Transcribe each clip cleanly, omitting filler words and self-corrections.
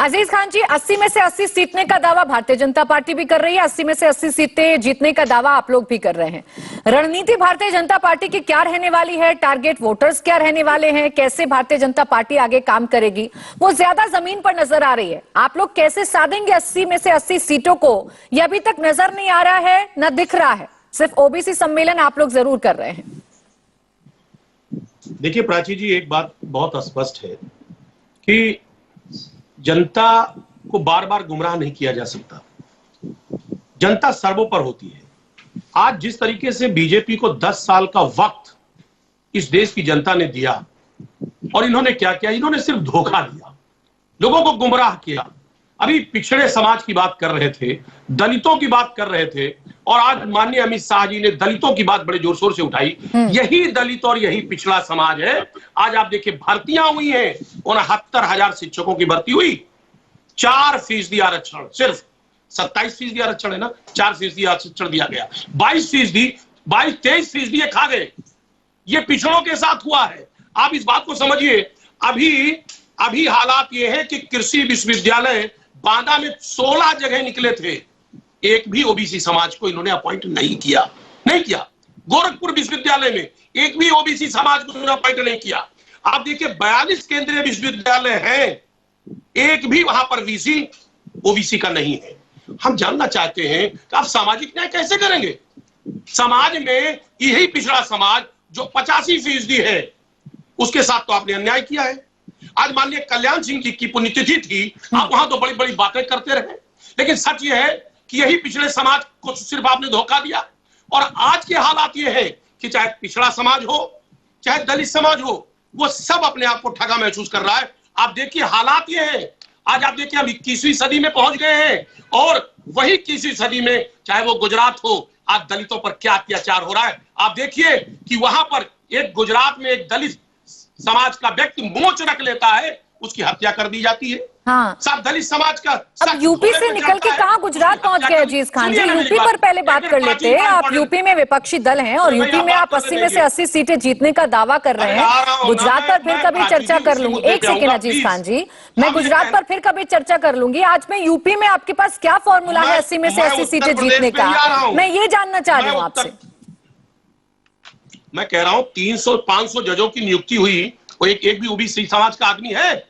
अजीज खान जी, 80 में से 80 जीतने का दावा भारतीय जनता पार्टी भी कर रही है, 80 में से 80 सीटें जीतने का दावा आप लोग भी कर रहे हैं। रणनीति भारतीय जनता पार्टी की क्या रहने वाली है? टारगेट वोटर्स क्या रहने वाले हैं? कैसे भारतीय जनता पार्टी आगे काम करेगी, वो ज्यादा जमीन पर नजर आ रही है। आप लोग कैसे साधेंगे 80 में से 80 सीटों को, ये अभी तक नजर नहीं आ रहा है, न दिख रहा है। सिर्फ ओबीसी सम्मेलन आप लोग जरूर कर रहे हैं। देखिए प्राची जी, एक बात बहुत स्पष्ट है कि जनता को बार बार गुमराह नहीं किया जा सकता। जनता सर्वोपरि होती है। आज जिस तरीके से बीजेपी को 10 साल का वक्त इस देश की जनता ने दिया, और इन्होंने क्या किया? इन्होंने सिर्फ धोखा दिया, लोगों को गुमराह किया। अभी पिछड़े समाज की बात कर रहे थे, दलितों की बात कर रहे थे, और आज माननीय अमित शाह जी ने दलितों की बात बड़े जोर शोर से उठाई। यही दलित और यही पिछड़ा समाज है। आज आप देखिए, भर्तियां हुई हैं, 69,000 शिक्षकों की भर्ती हुई, 4% आरक्षण, सिर्फ 27% आरक्षण है ना, 4% आरक्षण दिया गया, 22-23% ये खा गए। ये पिछड़ों के साथ हुआ है। आप इस बात को समझिए। अभी हालात ये है कि कृषि विश्वविद्यालय बांदा में 16 जगह निकले थे, एक भी ओबीसी समाज को इन्होंने अपॉइंट नहीं किया। गोरखपुर विश्वविद्यालय में एक भी ओबीसी समाज को इन्होंने अपॉइंट नहीं किया। आप देखिए, 42 केंद्रीय विश्वविद्यालय हैं, एक भी वहां पर वीसी ओबीसी का नहीं है। हम जानना चाहते हैं कि आप सामाजिक न्याय कैसे करेंगे? समाज में यही पिछड़ा समाज जो 85% है, उसके साथ तो आपने अन्याय किया है। आज माननीय कल्याण सिंह जी की पुण्यतिथि थी, आप वहां तो बड़ी बड़ी बातें करते रहे, लेकिन सच यह है कि यही पिछड़े समाज को सिर्फ आपने धोखा दिया। और आज के हालात ये है कि चाहे पिछड़ा समाज हो, चाहे दलित समाज हो, वो सब अपने आप को ठगा महसूस कर रहा है। आप देखिए, हालात ये है। आज आप देखिए, हम 21वीं सदी में पहुंच गए हैं, और वही 21वीं सदी में चाहे वो गुजरात हो, आज दलितों पर क्या अत्याचार हो रहा है। आप देखिए कि वहां पर एक गुजरात में एक दलित समाज का व्यक्ति मोच रख लेता है, उसकी हत्या कर दी जाती है। हाँ। सब दलित समाज का। अब यूपी से निकल के कहाँ गुजरात पहुंच गए अजीज खान जी? यूपी पर पहले बात कर लेते हैं। आप यूपी में विपक्षी दल हैं, और यूपी में आप 80 में से 80 सीटें जीतने का दावा कर रहे हैं। गुजरात पर फिर कभी चर्चा कर लूंगी। एक सेकेंड अजीज खान जी, मैं गुजरात पर फिर कभी चर्चा कर लूंगी। आज मैं यूपी में आपके पास क्या फॉर्मूला है 80 में से 80 सीटें जीतने का, मैं ये जानना चाह रही हूँ आपसे। मैं कह रहा हूँ 300-500 जजों की नियुक्ति हुई, वो एक भी ओबीसी समाज का आदमी है?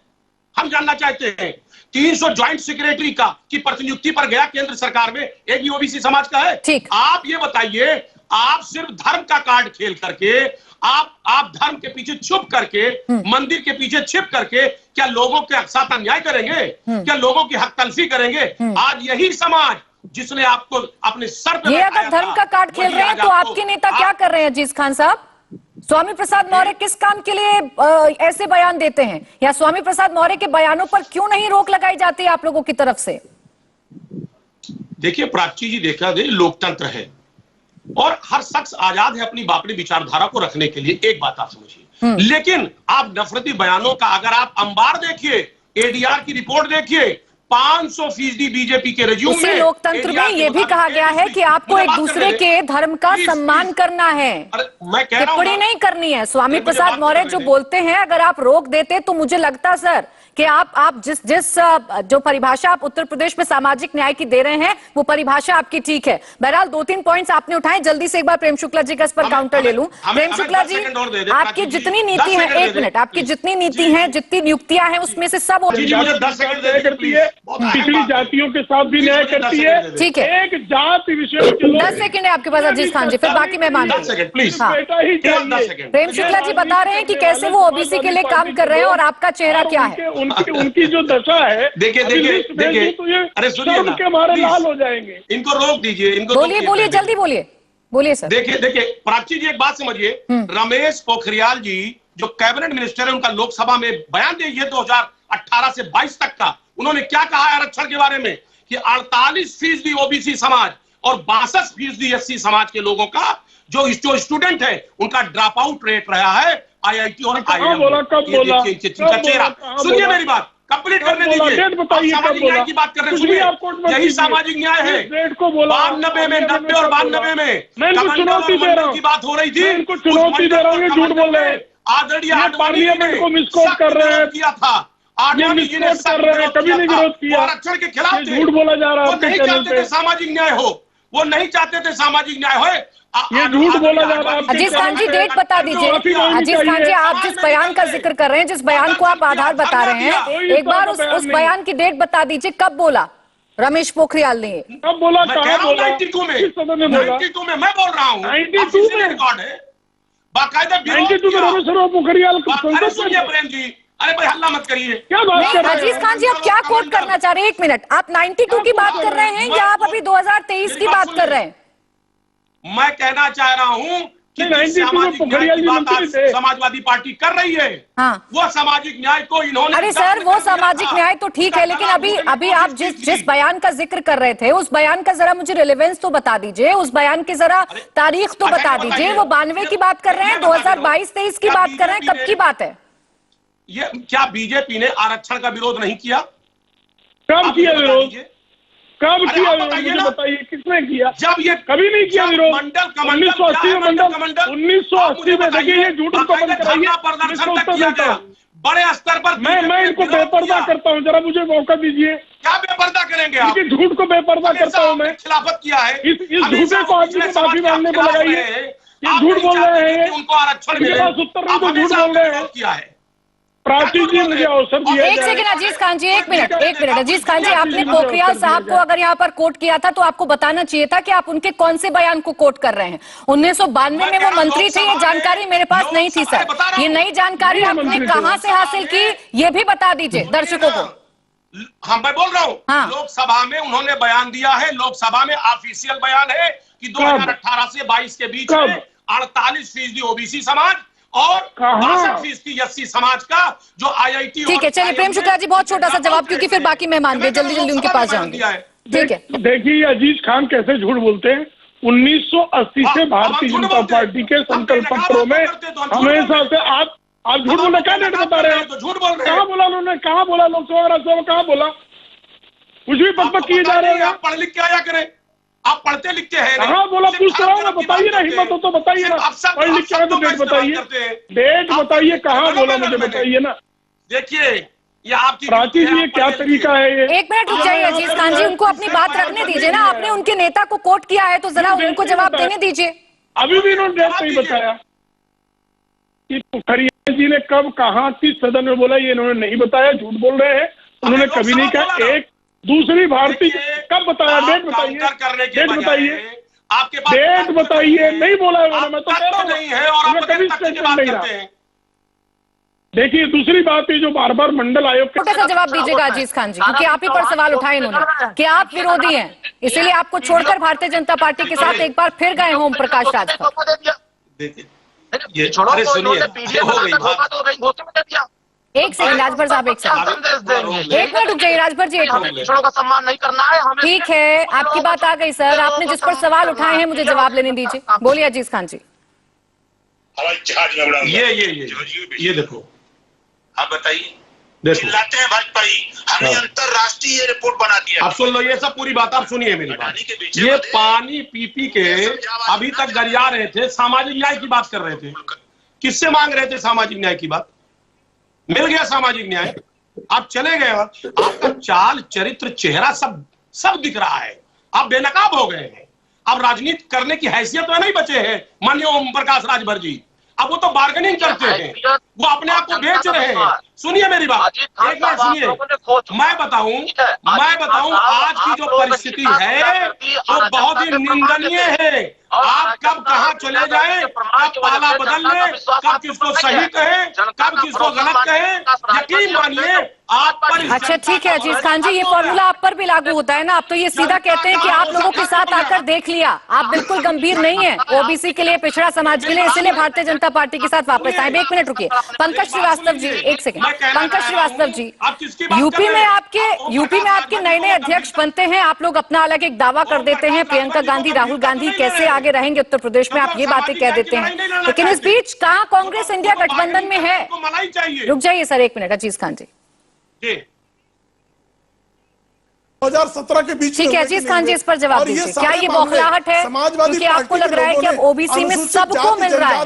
हम जानना चाहते हैं। 300 ज्वाइंट सेक्रेटरी की प्रतिनियुक्ति पर गया केंद्र सरकार में, एक भी ओबीसी समाज का है? ठीक। आप ये बताइए, आप सिर्फ धर्म का कार्ड खेल करके, आप धर्म के पीछे छुप करके, मंदिर के पीछे छिप करके क्या लोगों के साथ अन्याय करेंगे? क्या लोगों की हक तलफी करेंगे? आज यही समाज जिसने आपको अपने सर पे, ये अगर धर्म का कार्ड खेल रहे हैं तो आपके नेता क्या कर रहे हैं अजीज खान साहब? स्वामी प्रसाद मौर्य किस काम के लिए ऐसे बयान देते हैं, या स्वामी प्रसाद मौर्य के बयानों पर क्यों नहीं रोक लगाई जाती है आप लोगों की तरफ से? देखिए प्राची जी, देखा दे, लोकतंत्र है और हर शख्स आजाद है अपनी अपनी विचारधारा को रखने के लिए। एक बात आप समझिए, लेकिन आप नफरती बयानों का अगर आप अंबार देखिए, एडीआर की रिपोर्ट देखिए, 500% बीजेपी के रिज्यूम में लोकतंत्र में यह भी कहा गया है कि आपको एक दूसरे के धर्म का सम्मान करना है, टिप्पणी नहीं करनी है। स्वामी प्रसाद मौर्य जो बोलते हैं, अगर आप रोक देते तो मुझे लगता सर कि आप जिस जो परिभाषा आप उत्तर प्रदेश में सामाजिक न्याय की दे रहे हैं, वो परिभाषा आपकी ठीक है। बहरहाल 2-3 पॉइंट्स आपने उठाए, जल्दी से एक बार प्रेम शुक्ला जी का इस पर काउंटर ले लूं। प्रेम शुक्ला जी, आपकी जितनी नीति है, 1 मिनट, आपकी जितनी नीति है, जितनी नियुक्तियां हैं, उसमें से सब पिछड़ी जातियों के साथ भी न्याय करती है। ठीक है, एक जाति विशेष के लोग 10 सेकंड है आपके पास अजीज खान जी, फिर बाकी मैं मान प्रेम शुक्ला जी बता रहे हैं कि कैसे वो ओबीसी के लिए काम कर रहे हैं, और आपका चेहरा क्या है? उनकी जो दशा है, देखिए, अरे सुनिए ना, के मारे लाल हो जाएंगे। इनको रोक दीजिए, इनको बोलिए जल्दी बोलिए सर। देखिए प्राची जी, एक बात समझिए, रमेश पोखरियाल जी जो कैबिनेट मिनिस्टर है, उनका लोकसभा में बयान दीजिए 2018 से 22 तक का। उन्होंने क्या कहा है आरक्षण के बारे में कि 48% ओबीसी समाज और 62% एससी समाज के लोगों का जो स्टूडेंट है, उनका ड्रॉप आउट रेट रहा है आईआईटी और इनका चेहरा। सुनिए मेरी बात कंप्लीट करने दीजिए। सामाजिक न्याय की बात कर रहे हैं, सुनिए, यही सामाजिक न्याय है। 92 में, 90 और 92 में की बात हो रही थी, चुनौती दे रहा हूँ, झूठ बोल रहे हैं। आदरणीय पार्लियामेंट को मिसकोट कर रहे हैं किया था, आडवाणी जी ने कर रहे हैं, कभी नहीं विरोध किया। आरक्षण के खिलाफ थे, झूठ बोला जा रहा है वो आपके नहीं चैनल चाहते पे। थे सामाजिक न्याय हो, वो नहीं चाहते थे सामाजिक न्याय हो। ये झूठ बोला जा रहा है आपके अजीज खान जी, चैनल पे। डेट बता दीजिए। माफी मांगनी अजीज खान जी, चाहिए। आप जिस बयान का जिक्र कर रहे हैं, जिस बयान को आप आधार बता रहे हैं, एक बार उस बयान की डेट बता दीजिए, कब बोला रमेश पोखरियाल ने? कब बोला, मैं कहाँ कह रहा हूं बोला, 92 में, किस सदन में बोला? 92 में मैं बोल रहा हूँ, 92 में रिकॉर्ड है, बाकायदा 92 में रमेश पोखरियाल को अरे संसद सुनिए में प्रेम जी, अरे भाई हल्ला मत करिए। क्या बात नहीं, कर रहे अजीज हैं? खान जी, आप क्या कोट करना चाह रहे हैं? एक मिनट, आप 92 की बात कर रहे हैं या आप अभी 2023 की बात कर रहे हैं? मैं कहना चाह रहा हूं कि नहीं, 92 में सामाजिक न्याय पोखरियाल की जी बात मंत्री आज थे। समाजवादी पार्टी कर रही है। हाँ। वो सामाजिक न्याय को इन्होंने अरे सर, वो सामाजिक न्याय तो ठीक है, लेकिन अभी आप जिस बयान का जिक्र कर रहे थे, उस बयान का जरा मुझे रिलेवेंस तो बता दीजिए, उस बयान की जरा तारीख तो बता दीजिए। वो 92 की बात कर रहे हैं, 2022-23 की बात कर रहे हैं, कब की बात है? ये क्या बीजेपी ने आरक्षण का विरोध नहीं किया? कब किया विरोध? कब अरे किया आप विरोध? बताइए मुझे ना। बताइए, किसने किया? जब ये कभी नहीं किया जब विरोध। मंडल कमंडल 1980 में मंडल 1980 में, देखिए ये झूठ उनको बंद कराइए। धरना प्रदर्शन इसको तक उत्तर किया देता गया, हूं। बड़े स्तर पर मैं इनको बेपर्दा करता हूँ, जरा मुझे मौका दीजिए। क्या बेपर्दा करेंगे आप? इनके झूठ को बेपर्दा करता हूँ मैं। खिलाफत किया है, इस झूठे को आदमी को माफी मांगने को लगाइए। ये झूठ बोल रहे हैं, उनको आरक्षण इनके मिले, पास उत्तर नहीं तो आप झूठ हमेशा बोल रहे हैं। किया है। प्राची जी मुझे अवसर दिया एक जाए। सेकंड अजीज खान जी, एक मिनट अजीज खान जी, आपने पोखरियाल साहब को अगर यहाँ पर कोट किया था तो आपको बताना चाहिए था कि आप उनके कौन से बयान को कोट कर रहे हैं। 1992 में वो मंत्री थे, ये जानकारी मेरे पास नहीं थी सर। ये नई जानकारी आपने कहाँ से हासिल की, ये भी बता दीजिए दर्शकों को। हाँ, मैं बोल रहा हूँ, हाँ। लोकसभा में उन्होंने बयान दिया है, लोकसभा में ऑफिशियल बयान है कि 2018 से 22 के बीच में 48% ओबीसी समाज और 62% एससी समाज का जो आईआईटी। ठीक है, चलिए प्रेम शुक्ला जी, बहुत छोटा सा जवाब, क्योंकि फिर बाकी मेहमान भी जल्दी जल्दी उनके पास जाएंगे। ठीक है, देखिए अजीज खान कैसे झूठ बोलते हैं। 1980 से भारतीय जनता पार्टी के संकल्प पत्रों में हमेशा से आप झूठ बोलने का डेट बता रहे हैं। झूठ बोल रहे हैं। कहाँ बोला उन्होंने? कहाँ बोला? लोकसभा राज्यसभा में कहाँ बोला? कुछ भी पक किए जा रहे हैं। आप पढ़ लिख के आया करें, आप पढ़ते लिखते हैं। कहाँ बोला? पूछ रहा हूँ मैं, बताइए ना, हिम्मत हो तो बताइए ना। पढ़ लिख के आए तो डेट बताइए, डेट बताइए, कहाँ बोला मुझे बताइए ना। देखिए ये आपकी प्राची जी, ये क्या तरीका है ये? एक मिनट रुक जाइए अजीज खान जी, उनको अपनी बात रखने दीजिए ना। आपने उनके नेता को कोट किया है तो जरा उनको जवाब देने दीजिए। अभी भी इन्होंने डेट नहीं बताया कि पोखरियाल जी ने कब, कहाँ, किस सदन में बोला, ये इन्होंने नहीं बताया। झूठ बोल रहे हैं, उन्होंने कभी नहीं कहा। एक दूसरी भारतीय कब बताया? डेट बताइए, डेट बताइए, आपके पास डेट बताइए। नहीं बोला है उन्होंने, मैं तो कह रहा नहीं है और हूँ, आप कभी स्टेटमेंट नहीं रहा। देखिए दूसरी बात है, जो बार बार मंडल आयोग छोटा सा जवाब दीजिएगा अजीज खान जी, क्योंकि आप ही पर सवाल उठाए इन्होंने कि आप विरोधी हैं, इसीलिए आपको छोड़कर भारतीय जनता पार्टी के साथ एक बार फिर गए ओम प्रकाश राजभर। देखिए ये अरे सुनिए, हो गई बात। एक सेकंड राजभर साहब, एक मिनट रुक जाइए राजभर जी, एक मिनट। पिछड़ों का सम्मान नहीं करना है हमें। ठीक है, आपकी बात आ गई सर, आपने जिस पर सवाल उठाए हैं मुझे जवाब लेने दीजिए। बोलिए अजीज खान जी। हवाई जहाज में उड़ा ये देखो, आप बताइए। देखो चिल्लाते हैं भाजपाई, हमने अंतरराष्ट्रीय रिपोर्ट बना दिया। आप सुन लो, ये सब पूरी बात आप सुनिए मेरी बात। ये पानी पी पी के अभी तक गरिया रहे थे, सामाजिक न्याय की बात कर रहे थे। किससे मांग रहे थे सामाजिक न्याय की बात? मिल गया सामाजिक न्याय, आप चले गए, आपका चाल चरित्र चेहरा सब दिख रहा है, आप बेनकाब हो गए हैं। अब राजनीति करने की हैसियत में नहीं बचे हैं माननीय ओम प्रकाश राजभर जी। अब वो तो बार्गेनिंग करते हैं, वो अपने आप को बेच रहे हैं। सुनिए मेरी बात, एक बार सुनिए, मैं बताऊं आज की जो परिस्थिति है वो बहुत ही निंदनीय है। आप कब कहां चले जाएं, कब पाला बदल लें, कब किसको सही कहें, कब किसको गलत कहें, यकीन मानिए आप पर। अच्छा ठीक है अजीज खान जी, ये फॉर्मूला आप पर भी लागू होता है ना? आप तो ये सीधा कहते हैं कि आप लोगों के साथ आकर देख लिया, आप बिल्कुल गंभीर नहीं है ओबीसी के लिए, पिछड़ा समाज के लिए, इसलिए भारतीय जनता पार्टी के साथ वापस आए। एक मिनट रुकिए, पंकज श्रीवास्तव जी, एक सेकंड। पंकज श्रीवास्तव जी, यूपी में आपके नए अध्यक्ष बनते हैं, आप लोग अपना अलग एक दावा कर देते हैं, प्रियंका गांधी, राहुल गांधी कैसे आगे रहेंगे उत्तर प्रदेश में, आप ये बातें कह देते हैं, लेकिन इस बीच कहां कांग्रेस इंडिया गठबंधन में है? रुक जाइए सर, एक मिनट अजीज खान जी। 2017 के बीच ठीक है अजीज खान जी, इस पर जवाब दीजिए। क्या ये बौखलाहट है क्योंकि आपको लग रहा है कि अब ओबीसी में सबको मिल रहा है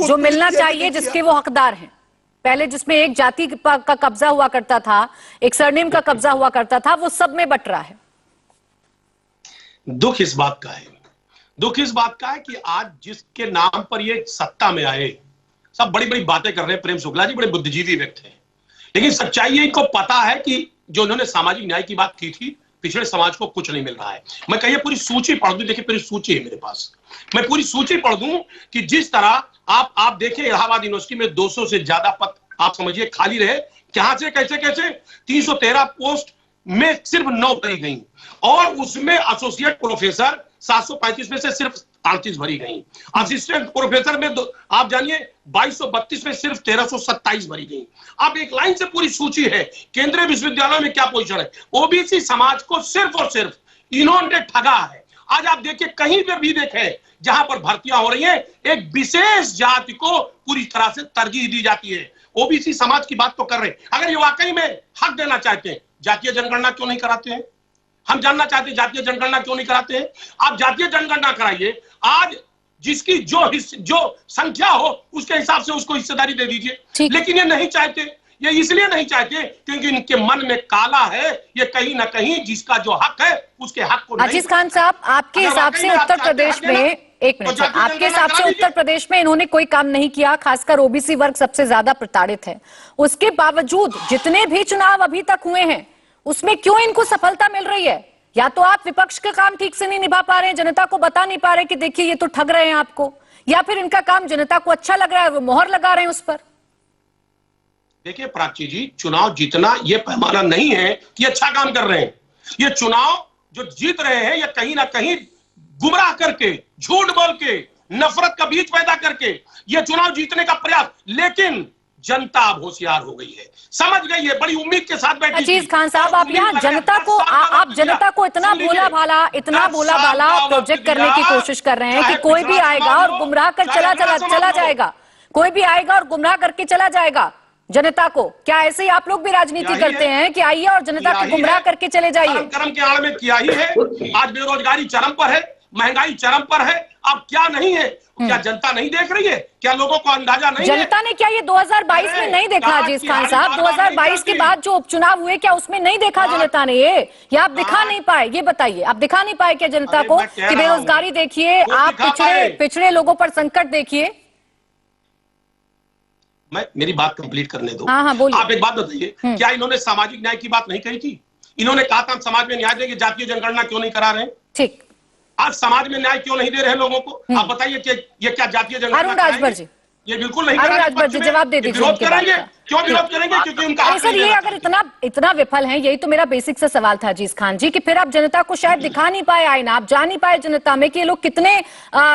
जो मिलना चाहिए, जिसके वो हकदार हैं? पहले जिसमें एक जाति का कब्जा हुआ करता था, एक सरनेम का कब्जा हुआ करता था, वो सब में बट रहा है। दुख इस बात का है, दुख इस बात का है कि आज जिसके नाम पर ये सत्ता में आए, सब बड़ी बड़ी बातें कर रहे हैं। प्रेम शुक्ला जी बड़े बुद्धिजीवी व्यक्ति हैं, लेकिन सच्चाई इनको पता है कि जो उन्होंने सामाजिक न्याय की बात की थी, पिछड़े समाज को कुछ नहीं मिल रहा है। मैं कहिए पूरी सूची पढ़ दूं, देखिए पूरी सूची है मेरे पास, मैं पूरी सूची पढ़ दूं कि जिस तरह आप देखिए इलाहाबाद यूनिवर्सिटी में 200 से ज्यादा पद आप समझिए खाली रहे। कहां से कैसे 313 पोस्ट में सिर्फ 9 भरी गई, और उसमें एसोसिएट प्रोफेसर 735 में से सिर्फ 38 भरी गई। असिस्टेंट प्रोफेसर में आप जानिए 2232 में सिर्फ 1327 भरी गई। अब एक लाइन से पूरी सूची है। केंद्रीय विश्वविद्यालयों में क्या पोजीशन है, ओबीसी समाज को सिर्फ और सिर्फ इन्होंने ठगा है। आज आप देखिए कहीं पर भी देखें जहां पर भर्तियां हो रही हैं, एक विशेष जाति को पूरी तरह से तरजीह दी जाती है। ओबीसी समाज की बात तो कर रहे हैं, अगर ये वाकई में हक देना चाहते हैं, जातीय जनगणना क्यों नहीं कराते हैं? हम जानना चाहते हैं जातीय जनगणना क्यों नहीं कराते हैं? आप जातीय जनगणना कराइए, आज जिसकी जो संख्या हो उसके हिसाब से उसको हिस्सेदारी दे दीजिए। लेकिन ये नहीं चाहते, ये इसलिए नहीं चाहते क्योंकि इनके मन में काला है, ये कहीं ना कहीं जिसका जो हक है उसके हक को नहीं। अजीज खान साहब, आपके हिसाब से उत्तर प्रदेश में, एक मिनट, आपके हिसाब से उत्तर प्रदेश में इन्होंने कोई काम नहीं किया, खासकर ओबीसी वर्ग सबसे ज्यादा प्रताड़ित है। उसके बावजूद जितने भी चुनाव अभी तक हुए हैं उसमें क्यों इनको सफलता मिल रही है? या तो आप विपक्ष का काम ठीक से नहीं निभा पा रहे हैं, जनता को बता नहीं पा रहे कि देखिए ये तो ठग रहे हैं आपको, या फिर इनका काम जनता को अच्छा लग रहा है, वो मोहर लगा रहे हैं उस पर। देखिए प्राची जी, चुनाव जीतना ये पैमाना नहीं है कि अच्छा काम कर रहे हैं। ये चुनाव जो जीत रहे हैं ये कहीं ना कहीं गुमराह करके, झूठ बोल के, नफरत का बीज पैदा करके ये चुनाव जीतने का प्रयास। लेकिन जनता अब होशियार हो गई है, समझ गई है, बड़ी उम्मीद के साथ बैठी। अजीज खान साहब, आप यहाँ जनता को, आप जनता को इतना भोला भाला प्रोजेक्ट करने की कोशिश कर रहे हैं कि कोई भी आएगा और गुमराह कर चला जाएगा, कोई भी आएगा और गुमराह करके चला जाएगा जनता को। क्या ऐसे ही आप लोग भी राजनीति करते हैं कि आइए और जनता को गुमराह करके चले जाइए? कर्म के आड़ में किया ही है। आज बेरोजगारी चरम पर है, महंगाई चरम पर है, अब क्या नहीं है? क्या जनता नहीं देख रही है? क्या लोगों को अंदाजा नहीं है? जनता ने क्या ये 2022 में नहीं देखा अजीज खान साहब? 2022 के बाद जो उपचुनाव हुए क्या उसमें नहीं देखा जनता ने ये? या आप दिखा नहीं पाए? ये बताइए, आप दिखा नहीं पाए क्या जनता को कि बेरोजगारी देखिए, आप पिछड़े लोगों पर संकट देखिए? मेरी बात कंप्लीट करने दो। हाँ, बोलिए। आप एक बात बताइए, क्या इन्होंने सामाजिक न्याय की बात नहीं कही थी? इन्होंने कहा था हम समाज में न्याय देंगे, जातीय जनगणना क्यों नहीं करा रहे? ठीक, आज समाज में न्याय क्यों नहीं दे रहे लोगों को? आप बताइए कि ये क्या जातीय जनगणना? अरुण राजभर जी, ये बिल्कुल नहीं। अरुण राजभर जी जवाब दे दीजिए। विरोध करेंगे, क्यों विरोध करेंगे? क्योंकि उनका हक सर, ये अगर इतना विफल हैं, यही तो मेरा बेसिक सा सवाल था अजीज खान जी, कि फिर आप जनता को शायद दिखा नहीं पाए आईना, आप जा नहीं पाए जनता में कि ये लोग कितने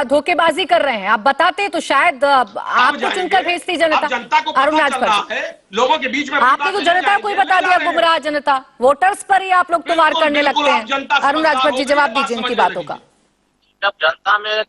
धोखेबाजी कर रहे हैं। आप बताते तो शायद आपको चुनकर भेजती जनता। अरुण राजभर जी, लोगों के बीच में आपने तो जनता को ही बता दिया गुमराह जनता, वोटर्स पर ही आप लोग तो वार करने लगते हैं। अरुण राजभर जी जवाब दीजिए इनकी बातों का। जब जनता में